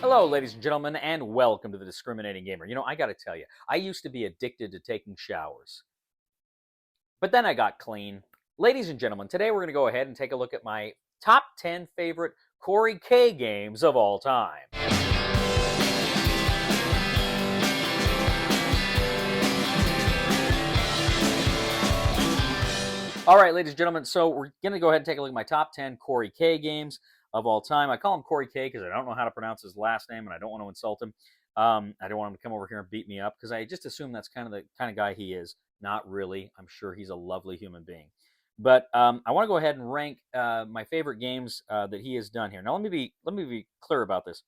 Hello, ladies and gentlemen, and welcome to the Discriminating Gamer. I got to tell you, I used to be addicted to taking showers, but then I got clean. Ladies and gentlemen, today we're going to go ahead and take a look at my top 10 favorite Corey K games of all time. All right, ladies and gentlemen, so we're going to go ahead and take a look at my top 10 Corey K games of all time. I call him Corey K because I don't know how to pronounce his last name and I don't want to insult him. I don't want him to come over here and beat me up because I just assume that's kind of the kind of guy he is. Not really. I'm sure he's a lovely human being. But I want to go ahead and rank my favorite games that he has done here. Now, let me be clear about this.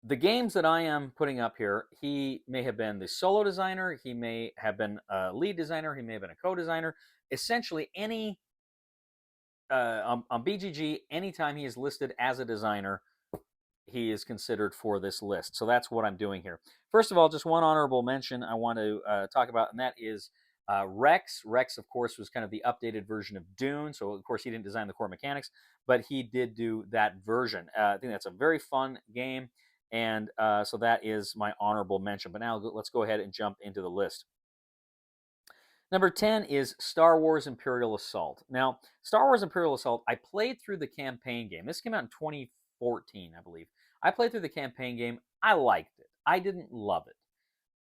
The games that I am putting up here, he may have been the solo designer, he may have been a lead designer, he may have been a co-designer. Essentially, any on BGG, anytime he is listed as a designer, he is considered for this list. So that's what I'm doing here. First of all, just one honorable mention I want to talk about, and that is Rex. Rex, of course, was kind of the updated version of Dune. So, of course, he didn't design the core mechanics, but he did do that version. I think that's a very fun game. And so that is my honorable mention. But now let's go ahead and jump into the list. Number 10 is Star Wars Imperial Assault. Now, Star Wars Imperial Assault, I played through the campaign game. This came out in 2014, I believe. I played through the campaign game. I liked it. I didn't love it.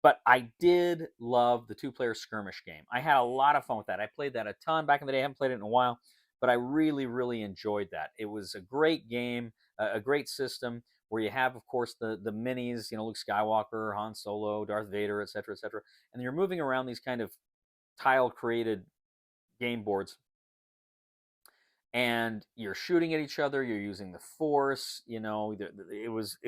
But I did love the two-player skirmish game. I had a lot of fun with that. I played that a ton back in the day. I haven't played it in a while, but I really, really enjoyed that. It was a great game, a great system where you have, of course, the minis, Luke Skywalker, Han Solo, Darth Vader, etc., etc., and you're moving around these kind of tile-created game boards, and you're shooting at each other. You're using the Force. It was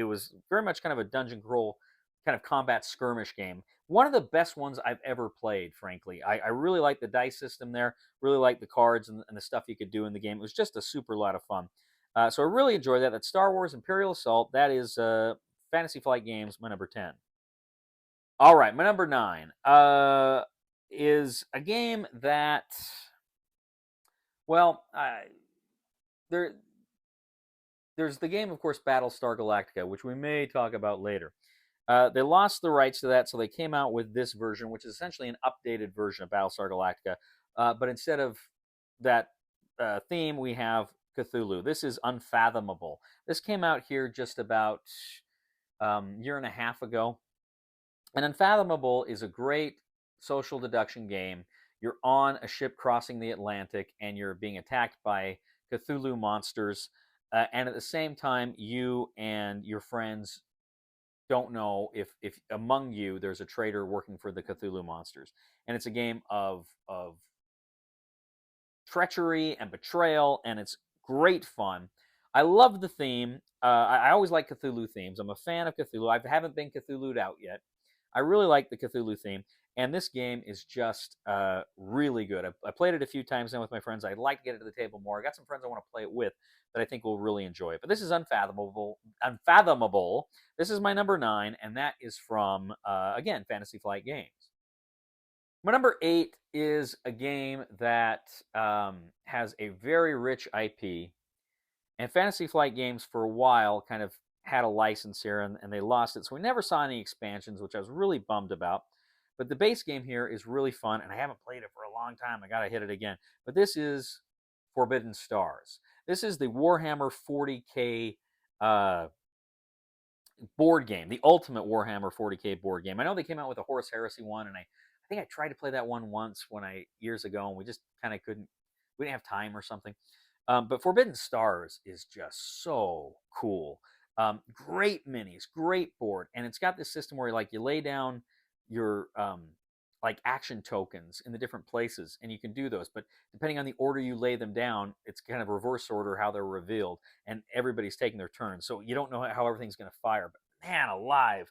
very much kind of a dungeon crawl kind of combat skirmish game. One of the best ones I've ever played, frankly. I really like the dice system there, really like the cards and the stuff you could do in the game. It was just a super lot of fun. So I really enjoyed that. That's Star Wars Imperial Assault. That is Fantasy Flight Games, my number 10. All right, my number 9 is a game that, well, there's the game, of course, Battlestar Galactica, which we may talk about later. They lost the rights to that, so they came out with this version, which is essentially an updated version of Battlestar Galactica. But instead of that theme, we have Cthulhu. This is Unfathomable. This came out here just about a year and a half ago. And Unfathomable is a great social deduction game. You're on a ship crossing the Atlantic, and you're being attacked by Cthulhu monsters. And at the same time, you and your friends don't know if among you there's a traitor working for the Cthulhu monsters. And it's a game of treachery and betrayal, and it's great fun. I love the theme. I always like Cthulhu themes. I'm a fan of Cthulhu. I haven't been Cthulhu'd out yet. I really like the Cthulhu theme, and this game is just really good. I played it a few times now with my friends. I'd like to get it to the table more. I got some friends I want to play it with that I think will really enjoy it. But this is Unfathomable. Unfathomable. This is my number 9, and that is from, again, Fantasy Flight Games. My number 8 is a game that has a very rich IP, and Fantasy Flight Games for a while kind of had a license here, and they lost it, so we never saw any expansions, which I was really bummed about. But the base game here is really fun, and I haven't played it for a long time. I gotta hit it again. But this is Forbidden Stars. This is the Warhammer 40K board game, the ultimate Warhammer 40K board game. I know they came out with a Horus Heresy one, and I think I tried to play that one once years ago, and we just kind of couldn't. We didn't have time or something. But Forbidden Stars is just so cool. Great minis, great board, and it's got this system where you lay down your action tokens in the different places, and you can do those. But depending on the order you lay them down, it's kind of reverse order how they're revealed, and everybody's taking their turn, so you don't know how everything's going to fire. But man, alive!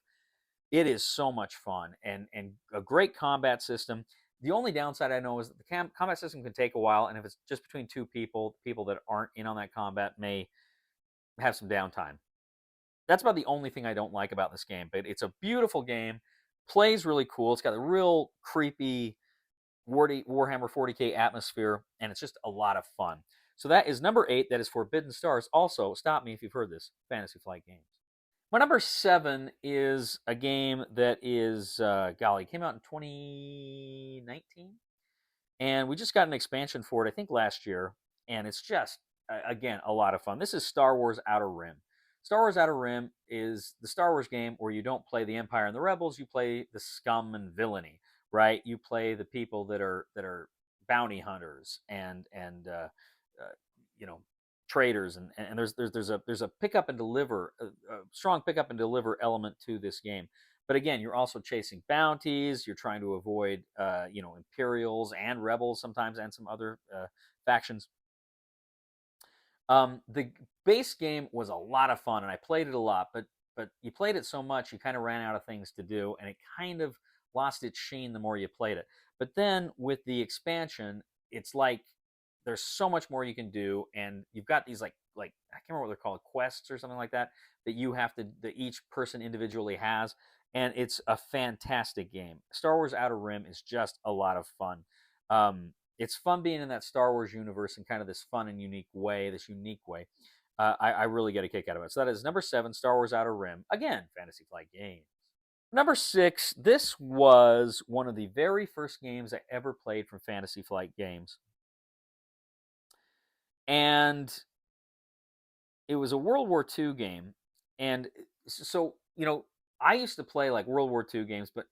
It is so much fun and a great combat system. The only downside I know is that the combat system can take a while, and if it's just between two people, people that aren't in on that combat may have some downtime. That's about the only thing I don't like about this game, but it's a beautiful game, plays really cool. It's got a real creepy Warhammer 40K atmosphere, and it's just a lot of fun. So that is number 8. That is Forbidden Stars. Also, stop me if you've heard this. Fantasy Flight Games. My number 7 is a game that is, golly, came out in 2019, and we just got an expansion for it, I think, last year, and it's just, again, a lot of fun. This is Star Wars Outer Rim. Star Wars Outer Rim is the Star Wars game where you don't play the Empire and the Rebels, you play the scum and villainy, right? You play the people that are bounty hunters and you know, traders, and there's a pick up and deliver, a strong pick up and deliver element to this game. But again, you're also chasing bounties. You're trying to avoid, Imperials and rebels sometimes, and some other factions. The base game was a lot of fun, and I played it a lot. But you played it so much, you kind of ran out of things to do, and it kind of lost its sheen the more you played it. But then with the expansion, it's like there's so much more you can do, and you've got these like I can't remember what they're called, quests or something like that, that you have to that each person individually has, and it's a fantastic game. Star Wars Outer Rim is just a lot of fun. It's fun being in that Star Wars universe in kind of this fun and unique way, I really get a kick out of it. So that is number 7, Star Wars Outer Rim. Again, Fantasy Flight Games. Number 6, this was one of the very first games I ever played from Fantasy Flight Games. And it was a World War II game. And so, I used to play like World War II games, but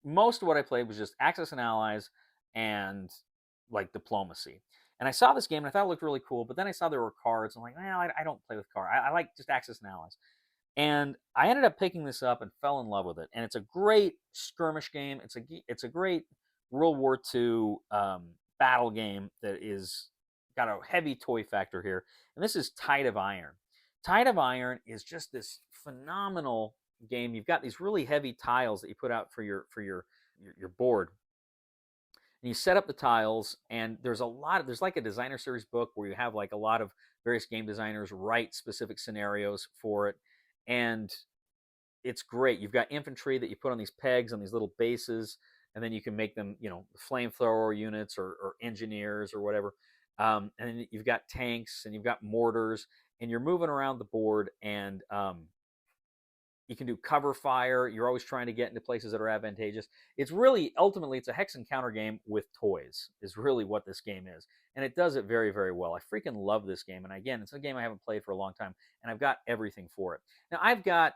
most of what I played was just Axis and Allies and like diplomacy. And I saw this game and I thought it looked really cool, but then I saw there were cards. I'm like, well, I don't play with cards. I like just Axis and Allies. And I ended up picking this up and fell in love with it. And it's a great skirmish game. It's a great World War II battle game that is got a heavy toy factor here. And this is Tide of Iron. Tide of Iron is just this phenomenal game. You've got these really heavy tiles that you put out for your board, and you set up the tiles, and there's like a designer series book where you have like a lot of various game designers write specific scenarios for it, and it's great. You've got infantry that you put on these pegs on these little bases, and then you can make them, flamethrower units or engineers or whatever. And then you've got tanks and you've got mortars, and you're moving around the board, and you can do cover fire. You're always trying to get into places that are advantageous. It's really, ultimately, it's a hex and counter game with toys, is really what this game is. And it does it very, very well. I freaking love this game. And again, it's a game I haven't played for a long time, and I've got everything for it. Now, I've got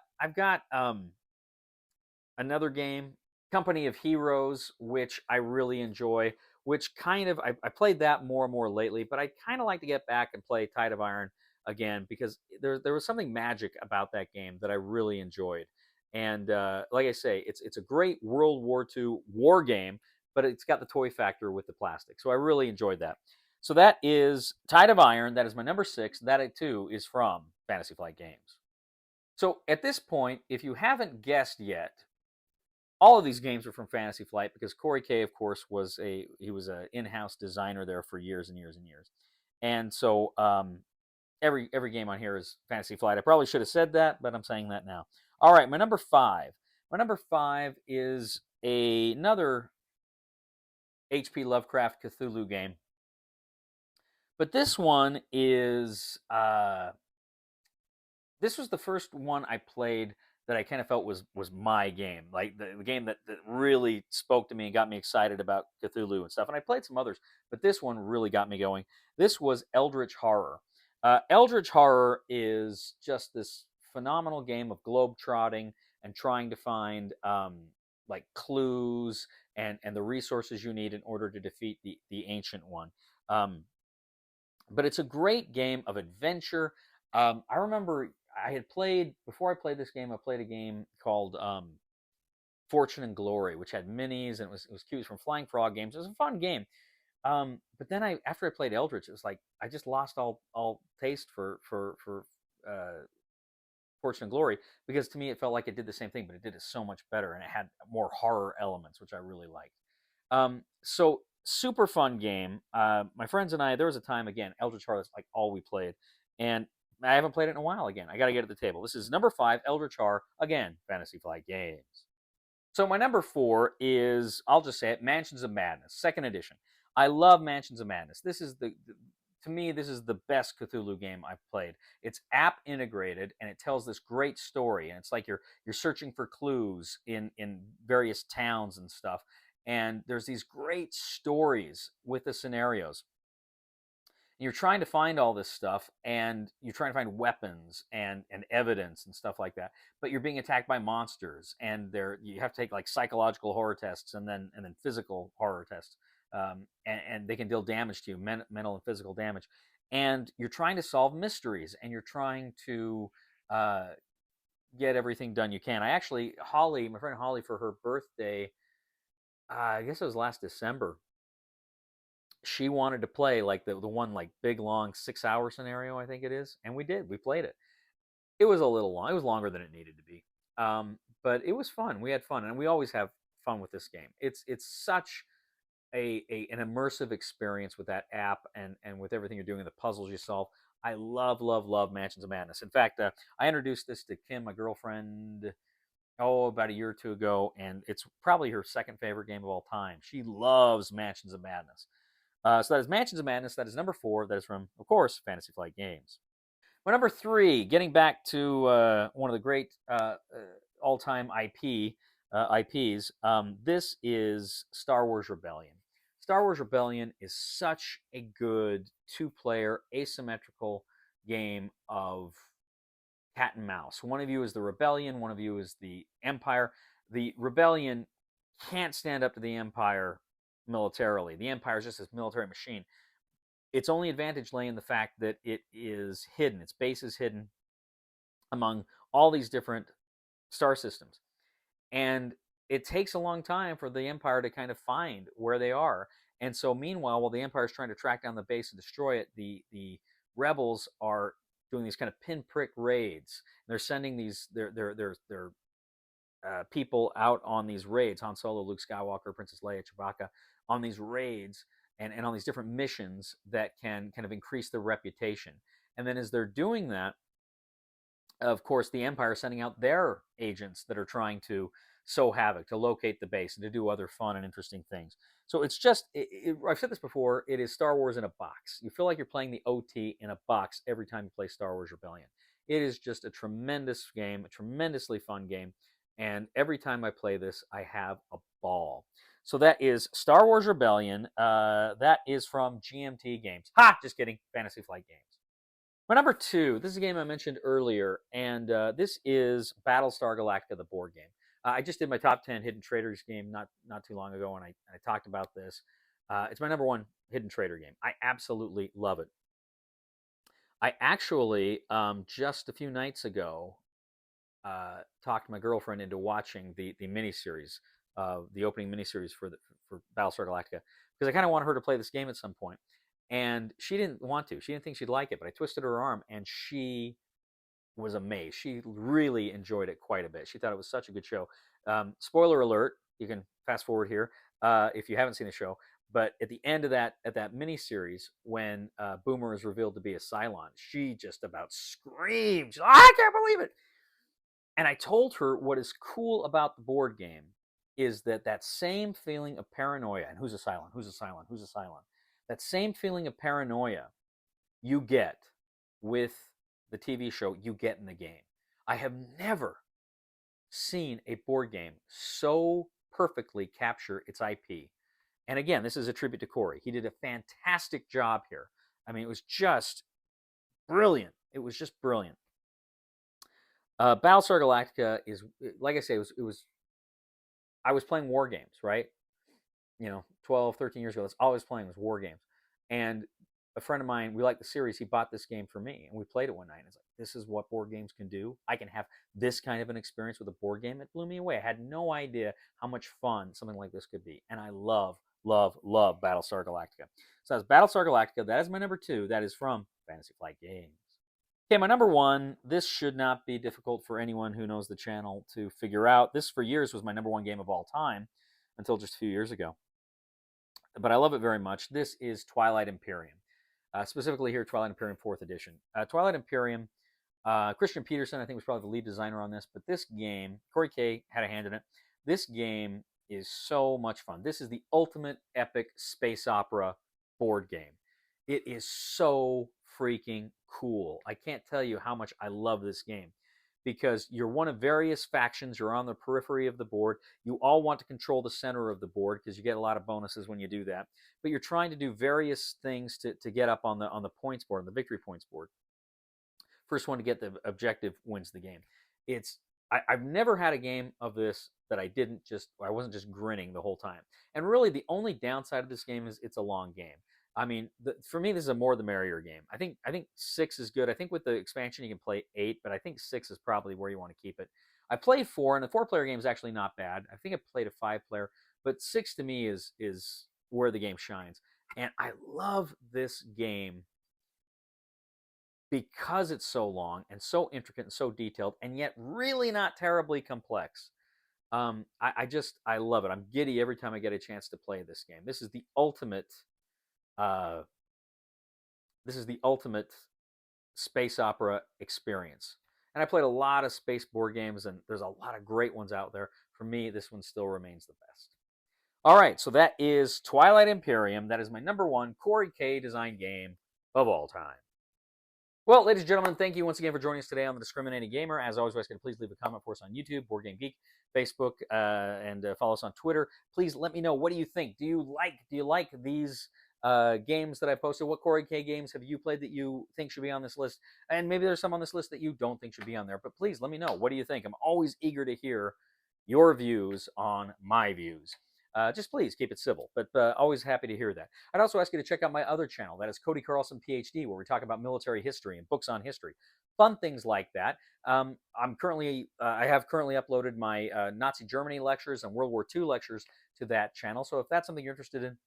another game, Company of Heroes, which I really enjoy, which kind of, I played that more and more lately, but I kind of like to get back and play Tide of Iron again, because there was something magic about that game that I really enjoyed. And like I say, it's a great World War II war game, but it's got the toy factor with the plastic. So I really enjoyed that. So that is Tide of Iron. That is my number 6. That too is from Fantasy Flight Games. So at this point, if you haven't guessed yet, all of these games are from Fantasy Flight, because Corey K, of course, was an in-house designer there for years and years and years. And so every game on here is Fantasy Flight. I probably should have said that, but I'm saying that now. All right, my number 5. My number 5 is another H.P. Lovecraft Cthulhu game. But this one is this was the first one I played that I kind of felt was my game, like the game that really spoke to me and got me excited about Cthulhu and stuff. And I played some others, but this one really got me going. This was Eldritch Horror. Eldritch Horror is just this phenomenal game of globe-trotting and trying to find like clues and the resources you need in order to defeat the Ancient One. But it's a great game of adventure. I remember before I played this game, I played a game called Fortune and Glory, which had minis, and it was cute. It was from Flying Frog Games. It was a fun game. But then after I played Eldritch, it was like I just lost all taste for Fortune and Glory, because to me it felt like it did the same thing, but it did it so much better, and it had more horror elements, which I really liked. So super fun game. My friends and I, there was a time, again, Eldritch Horror, that's like all we played, and I haven't played it in a while again. I got to get at the table. This is number 5, Eldritch Horror, again, Fantasy Flight Games. So my number 4 is, I'll just say it, Mansions of Madness, second edition. I love Mansions of Madness. This is to me, this is the best Cthulhu game I've played. It's app integrated and it tells this great story. And it's like you're searching for clues in various towns and stuff. And there's these great stories with the scenarios. You're trying to find all this stuff, and you're trying to find weapons and evidence and stuff like that, but you're being attacked by monsters, and you have to take like psychological horror tests and then physical horror tests, and they can deal damage to you, mental and physical damage, and you're trying to solve mysteries, and you're trying to uh, get everything done you can. I actually, Holly, my friend Holly, for her birthday, I guess it was last December, she wanted to play like the one like big long 6 hour scenario, I think it is, and we played it. It was a little long, it was longer than it needed to be, but it was fun. We had fun, and we always have fun with this game. It's such an immersive experience with that app, and with everything you're doing and the puzzles you solve. I love Mansions of Madness. In fact, I introduced this to Kim, my girlfriend, about a year or two ago, and it's probably her second favorite game of all time. She loves Mansions of Madness. So that is Mansions of Madness. That is number 4. That is from, of course, Fantasy Flight Games. My number 3, getting back to one of the great all-time IPs. This is Star Wars Rebellion. Star Wars Rebellion is such a good two-player asymmetrical game of cat and mouse. One of you is the Rebellion. One of you is the Empire. The Rebellion can't stand up to the Empire militarily. The Empire is just this military machine. Its only advantage lay in the fact that it is hidden. Its base is hidden among all these different star systems. And it takes a long time for the Empire to kind of find where they are. And so meanwhile, while the Empire is trying to track down the base and destroy it, the rebels are doing these kind of pinprick raids. They're sending these their people out on these raids. Han Solo, Luke Skywalker, Princess Leia, Chewbacca, on these raids and on these different missions that can kind of increase their reputation. And then as they're doing that, of course, the Empire is sending out their agents that are trying to sow havoc, to locate the base, and to do other fun and interesting things. So it's just, I've said this before, it is Star Wars in a box. You feel like you're playing the OT in a box every time you play Star Wars Rebellion. It is just a tremendous game, a tremendously fun game. And every time I play this, I have a ball. So that is Star Wars Rebellion. That is from GMT Games. Ha! Just kidding. Fantasy Flight Games. My number 2, this is a game I mentioned earlier, and this is Battlestar Galactica, the board game. I just did my top 10 hidden traders game not too long ago, and I talked about this. It's my number 1 hidden trader game. I absolutely love it. I actually, just a few nights ago, talked my girlfriend into watching the miniseries, the opening miniseries for Battlestar Galactica, because I kind of wanted her to play this game at some point, and she didn't want to. She didn't think she'd like it, but I twisted her arm, and she was amazed. She really enjoyed it quite a bit. She thought it was such a good show. Spoiler alert! You can fast forward here if you haven't seen the show. But at the end of that miniseries, when Boomer is revealed to be a Cylon, she just about screams, "Oh, I can't believe it!" And I told her what is cool about the board game is that same feeling of paranoia, and who's a Cylon, who's a Cylon, who's a Cylon, that same feeling of paranoia you get with the TV show, you get in the game. I have never seen a board game so perfectly capture its IP. And again, this is a tribute to Corey. He did a fantastic job here. I mean, it was just brilliant. It was just brilliant. Battlestar Galactica is, like I say, I was playing war games, right? 12, 13 years ago, that's all I was playing was war games. And a friend of mine, we liked the series, he bought this game for me, and we played it one night. And it's like, this is what board games can do. I can have this kind of an experience with a board game. It blew me away. I had no idea how much fun something like this could be. And I love Battlestar Galactica. So that's Battlestar Galactica. That is my number 2. That is from Fantasy Flight Games. Okay, my number 1, this should not be difficult for anyone who knows the channel to figure out. This, for years, was my number 1 game of all time until just a few years ago. But I love it very much. This is Twilight Imperium. Specifically here, Twilight Imperium 4th Edition. Twilight Imperium, Christian Peterson, I think, was probably the lead designer on this. But this game, Corey K had a hand in it. This game is so much fun. This is the ultimate epic space opera board game. It is so freaking cool. I can't tell you how much I love this game because you're one of various factions. You're on the periphery of the board. You all want to control the center of the board because you get a lot of bonuses when you do that. But you're trying to do various things to get up on the points board, on the victory points board. First one to get the objective wins the game. I've never had a game of this that I wasn't just grinning the whole time. And really, the only downside of this game is it's a long game. I mean, for me, this is a more the merrier game. I think 6 is good. I think with the expansion you can play 8, but I think 6 is probably where you want to keep it. I played 4, and the 4-player game is actually not bad. I think I played a 5-player, but 6 to me is where the game shines. And I love this game because it's so long and so intricate and so detailed, and yet really not terribly complex. I love it. I'm giddy every time I get a chance to play this game. This is the ultimate space opera experience. And I played a lot of space board games, and there's a lot of great ones out there. For me, this one still remains the best. All right, so that is Twilight Imperium. That is my #1 Corey K design game of all time. Well, ladies and gentlemen, thank you once again for joining us today on The Discriminating Gamer. As always, guys, can please leave a comment for us on YouTube, Board Game Geek, Facebook, and follow us on Twitter. Please let me know, what do you think? Do you like these games that I posted? What Corey K games have you played that you think should be on this list? And maybe there's some on this list that you don't think should be on there. But please let me know. What do you think? I'm always eager to hear your views on my views. Just please keep it civil, but always happy to hear that. I'd also ask you to check out my other channel. That is Cody Carlson, PhD, where we talk about military history and books on history. Fun things like that. I have currently uploaded my Nazi Germany lectures and World War II lectures to that channel. So if that's something you're interested in,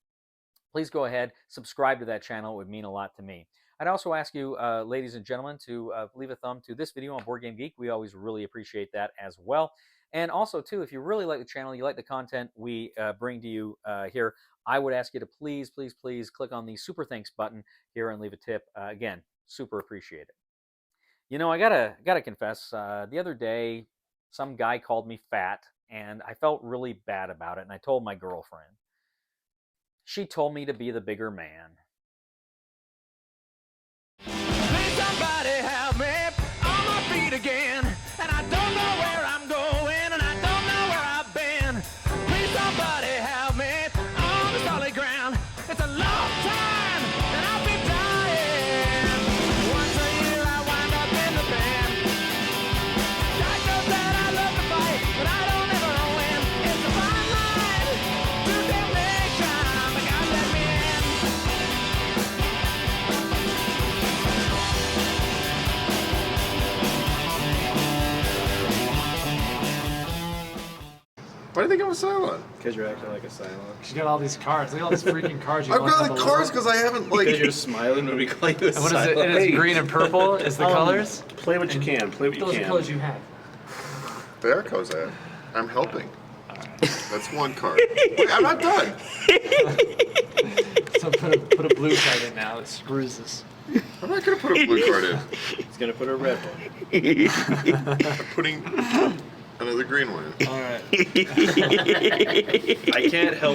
please go ahead, subscribe to that channel. It would mean a lot to me. I'd also ask you, ladies and gentlemen, to leave a thumb to this video on Board Game Geek. We always really appreciate that as well. And also, too, if you really like the channel, you like the content we bring to you here, I would ask you to please, please, please click on the Super Thanks button here and leave a tip. Again, super appreciate it. You know, I gotta confess, the other day, some guy called me fat, and I felt really bad about it, and I told my girlfriend. She told me to be the bigger man. Please somebody help me on my feet again, and I don't know where I'm going, and I don't know where I've been. Please somebody help me on the solid ground. It's a long time, and I'll be dying. Once a year I wind up in the band. God knows that I love to fight, but I don't ever win. It's a fine line to damnation, but God let me in. Why do you think I'm a Cylon? Because you're acting like a Cylon. You got all these cards. Look at all these freaking cards. I've got the cards because I haven't, like... Because you're smiling when we call you a And what is Cylon. it? It is green and purple is the colors? Play what you can. Play what you Those are can. colors you have. There, Cosette. I'm helping. That's one card. Wait, I'm not done. So put a blue card in now. It screws this. I'm not going to put a blue card in. He's going to put a red one. I'm putting another green one in. All right. I can't help